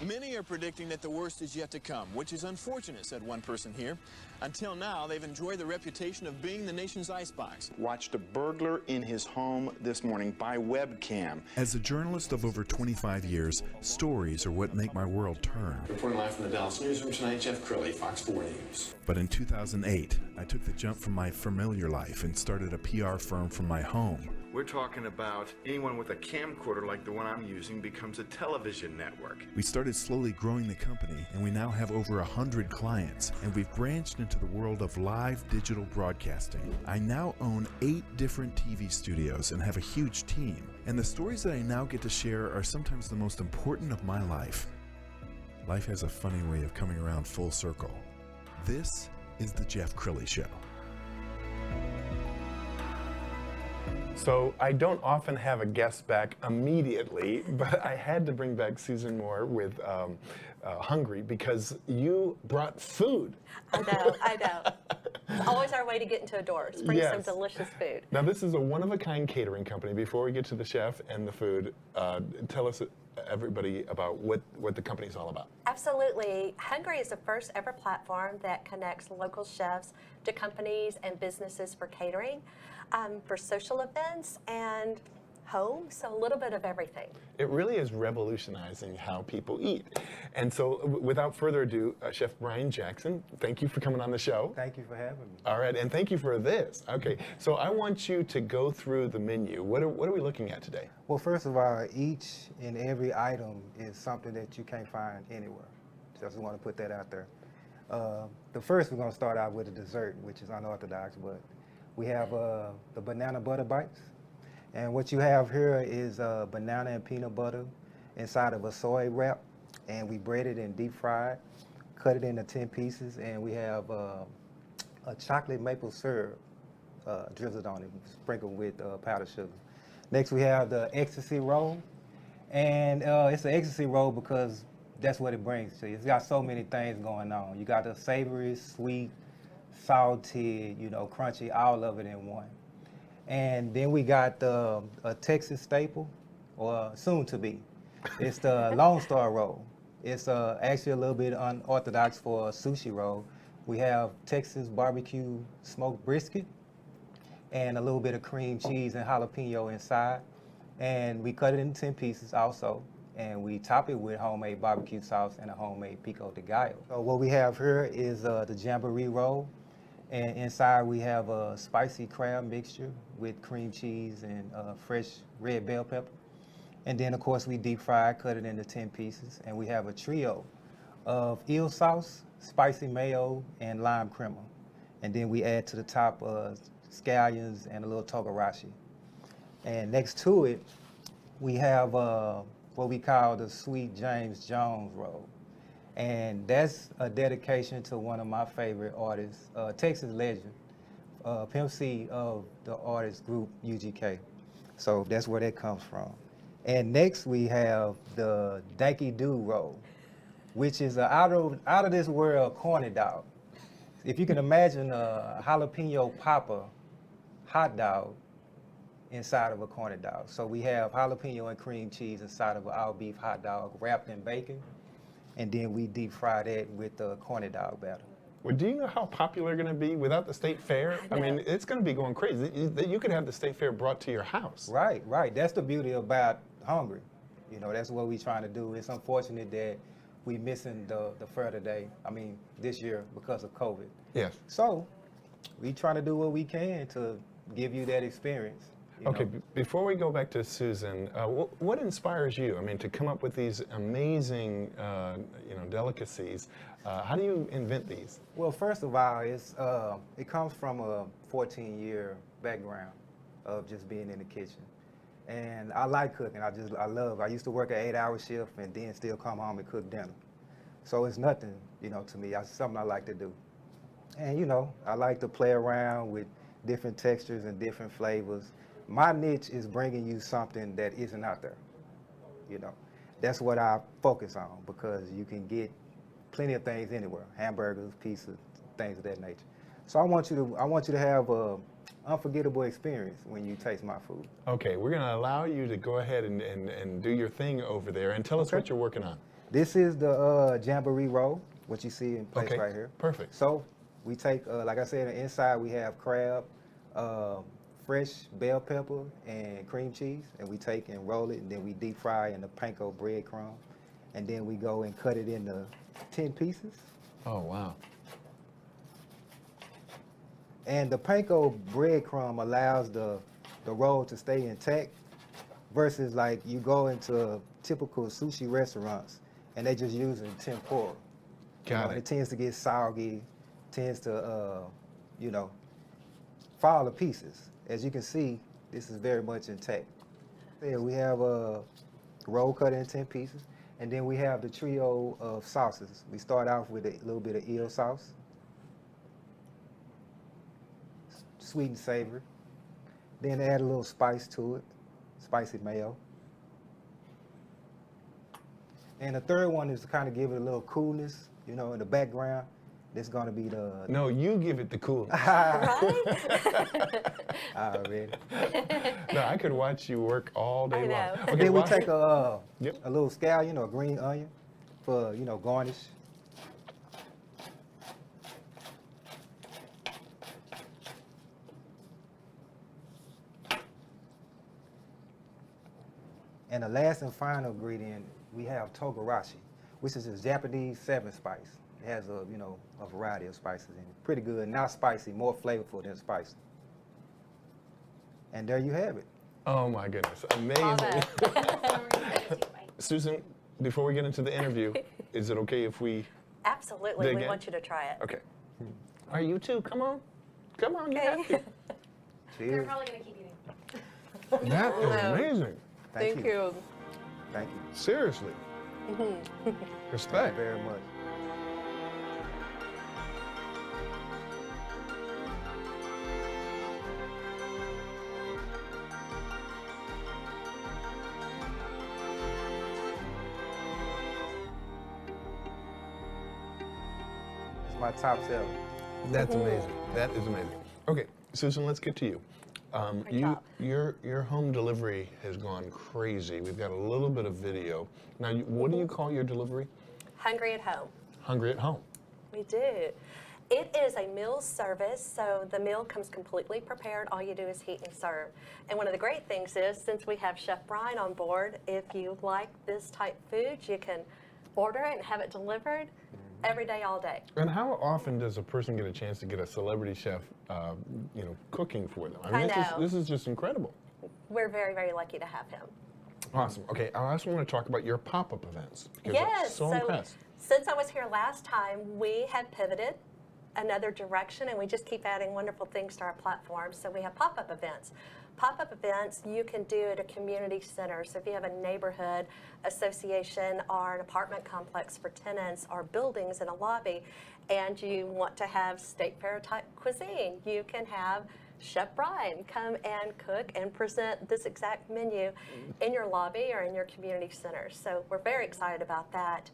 Many are predicting that the worst is yet to come, which is unfortunate, said one person here. Until now, they've enjoyed the reputation of being the nation's icebox. Watched a burglar in his home this morning by webcam. As a journalist of over 25 years, stories are what make my world turn. Reporting live from the Dallas newsroom tonight, Jeff Crilley, Fox 4 News. But in 2008, I took the jump from my familiar life and started a PR firm from my home. We're talking about anyone with a camcorder like the one I'm using becomes a television network. We started slowly growing the company, and we now have over 100 clients, and we've branched into the world of live digital broadcasting. I now own 8 different TV studios and have a huge team, and the stories that I now get to share are sometimes the most important of my life. Life has a funny way of coming around full circle. This is the Jeff Crilley Show. So I don't often have a guest back immediately, but I had to bring back Susan Moore with Hungry because you brought food. I know. It's always our way to get into a door. Bring some delicious food. Now this is a one-of-a-kind catering company. Before we get to the chef and the food, tell us, everybody, about what the company is all about. Absolutely. Hungry is the first ever platform that connects local chefs to companies and businesses for catering, for social events and home, so a little bit of everything. It really is revolutionizing how people eat. And so without further ado, Chef Brian Jackson, thank you for coming on the show. Thank you for having me. All right, and thank you for this. Okay, so I want you to go through the menu. What are we looking at today? Well, first of all, each and every item is something that you can't find anywhere. Just want to put that out there. The first, we're going to start out with a dessert, which is unorthodox, but we have the banana butter bites. And what you have here is banana and peanut butter inside of a soy wrap, and we bread it and deep fried, cut it into 10 pieces, and we have a chocolate maple syrup drizzled on it, sprinkled with powdered sugar. Next, we have the ecstasy roll, and it's an ecstasy roll because that's what it brings to you. It's got so many things going on. You got the savory, sweet, salty, crunchy, all of it in one. And then we got a Texas staple, or soon to be. It's the Lone Star roll. It's actually a little bit unorthodox for a sushi roll. We have Texas barbecue smoked brisket and a little bit of cream cheese and jalapeno inside. And we cut it in 10 pieces also. And we top it with homemade barbecue sauce and a homemade pico de gallo. So what we have here is the jamboree roll. And inside we have a spicy crab mixture with cream cheese and fresh red bell pepper. And then of course we deep fry, cut it into 10 pieces. And we have a trio of eel sauce, spicy mayo, and lime crema. And then we add to the top scallions and a little togarashi. And next to it, we have what we call the Sweet James Jones roll. And that's a dedication to one of my favorite artists, Texas legend, Pimp C of the artist group UGK. So that's where that comes from. And next we have the Danky Doo roll, which is an out of this world corny dog. If you can imagine a jalapeno popper hot dog inside of a corny dog. So we have jalapeno and cream cheese inside of an all beef hot dog wrapped in bacon. And then we deep fry that with the corny dog batter. Well, do you know how popular they're going to be without the state fair? I mean, it's going to be going crazy. You could have the state fair brought to your house. Right. That's the beauty about Hungry. That's what we're trying to do. It's unfortunate that we're missing the fair today, this year because of COVID. Yes. So we trying to do what we can to give you that experience. Okay, before we go back to Susan, what inspires you? I mean, to come up with these amazing, delicacies. How do you invent these? Well, first of all, it comes from a 14-year background of just being in the kitchen. And I like cooking. I used to work an 8-hour shift and then still come home and cook dinner. So it's nothing, to me. It's something I like to do. And, I like to play around with different textures and different flavors. My niche is bringing you something that isn't out there. That's what I focus on, because you can get plenty of things anywhere: hamburgers, pizzas, things of that nature. So I want you to have a unforgettable experience when you taste my food. Okay, we're going to allow you to go ahead and do your thing over there, and tell us what you're working on. This is the jamboree roll, what you see in place right here. Perfect. So we take, like I said, inside we have crab, fresh bell pepper, and cream cheese, and we take and roll it, and then we deep fry in the panko breadcrumb, and then we go and cut it into 10 pieces. Oh, wow. And the panko breadcrumb allows the roll to stay intact, versus like you go into typical sushi restaurants and they just using tempura. Got it. It tends to get soggy, tends to, fall to pieces. As you can see, this is very much intact. Yeah, we have a roll cut in 10 pieces, and then we have the trio of sauces. We start off with a little bit of eel sauce, sweet and savory. Then add a little spice to it, spicy mayo. And the third one is to kind of give it a little coolness, in the background. This is going to be the... No, you give it the coolness. Already. No, I could watch you work all day long. Okay, then we take a little scallion or green onion for, garnish. And the last and final ingredient, we have togarashi, which is a Japanese 7-spice. It has a variety of spices in it. Pretty good, not spicy, more flavorful than spicy. And there you have it. Oh my goodness, amazing. Susan, before we get into the interview, is it okay if we... Absolutely, we want you to try it. Okay. All right, you too, come on. Come on, you have to. They're probably going to keep eating. That is amazing. Thank you. Thank you. Seriously. Respect. Thank you very much. It's my top seller. That's amazing. That is amazing. Okay, Susan, let's get to you. Your home delivery has gone crazy. We've got a little bit of video. Now, what do you call your delivery? Hungry at Home. Hungry at Home. We do. It is a meal service, so the meal comes completely prepared. All you do is heat and serve. And one of the great things is, since we have Chef Brian on board, if you like this type food, you can order it and have it delivered every day, all day. And how often does a person get a chance to get a celebrity chef, cooking for them? I mean, this is just incredible. We're very, very lucky to have him. Awesome. Okay, I also want to talk about your pop-up events, because Yes, I'm so impressed. Since I was here last time, we have pivoted another direction, and we just keep adding wonderful things to our platform. So we have pop-up events. Pop-up events you can do at a community center. So if you have a neighborhood association or an apartment complex for tenants or buildings in a lobby, and you want to have state fair type cuisine, you can have Chef Brian come and cook and present this exact menu in your lobby or in your community center. So we're very excited about that.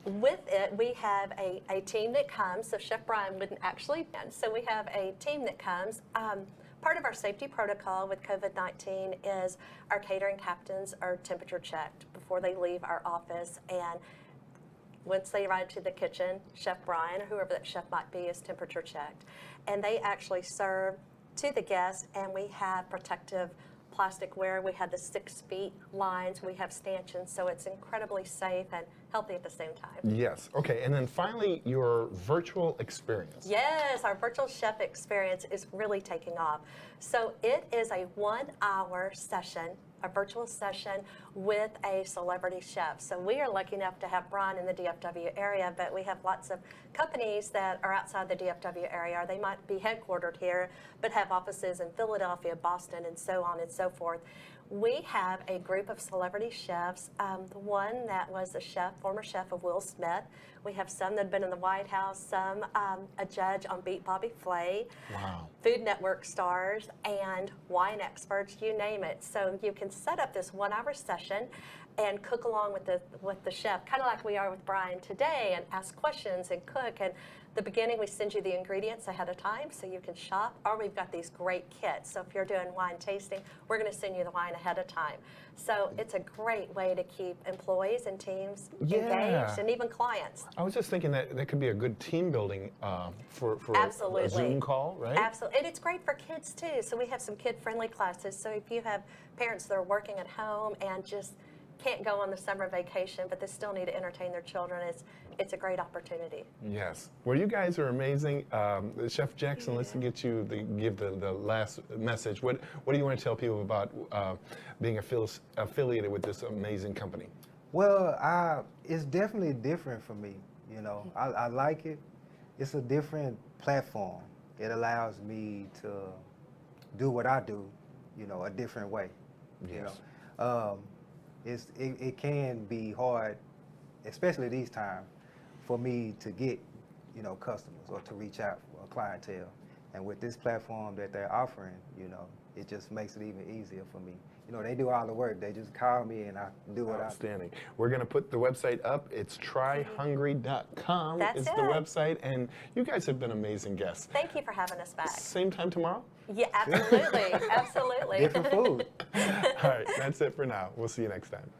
With it, we have a team that comes, so Chef Brian wouldn't actually, so we have a team that comes. Part of our safety protocol with COVID-19 is our catering captains are temperature checked before they leave our office, and once they arrive to the kitchen, Chef Brian, or whoever that chef might be, is temperature checked. And they actually serve to the guests, and we have protective plasticware. We have the 6 feet lines. We have stanchions, so it's incredibly safe and healthy at the same time. Yes. Okay. And then finally, your virtual experience. Yes, our virtual chef experience is really taking off. So it is a 1-hour session, a virtual session with a celebrity chef. So we are lucky enough to have Brian in the DFW area, but we have lots of companies that are outside the DFW area, or they might be headquartered here, but have offices in Philadelphia, Boston, and so on and so forth. We have a group of celebrity chefs. The one that was a chef, former chef of Will Smith. We have some that have been in the White House, some a judge on Beat Bobby Flay, Wow. Food Network stars, and wine experts, you name it. So you can set up this 1-hour session and cook along with the chef, kind of like we are with Brian today, and ask questions and cook. And the beginning, we send you the ingredients ahead of time so you can shop, or we've got these great kits. So if you're doing wine tasting, we're going to send you the wine ahead of time. So it's a great way to keep employees and teams engaged, and even clients. I was just thinking that that could be a good team building for Absolutely. a Zoom call, right? Absolutely. And it's great for kids too. So we have some kid-friendly classes. So if you have parents that are working at home and just can't go on the summer vacation, but they still need to entertain their children, it's a great opportunity. Yes. Well, you guys are amazing. Chef Jackson, let's get you give the last message. What do you want to tell people about being affiliated with this amazing company? Well, it's definitely different for me. You know, I like it. It's a different platform. It allows me to do what I do, you know, a different way. Yes. You know, it can be hard, especially these times, for me to get, you know, customers or to reach out for a clientele. And with this platform that they're offering, you know, it just makes it even easier for me. You know, they do all the work. They just call me and I do what I do. Outstanding. We're going to put the website up. It's tryhungry.com That's is the website. And you guys have been amazing guests. Thank you for having us back. Same time tomorrow? Yeah, absolutely. Absolutely. Different food. All right, that's it for now. We'll see you next time.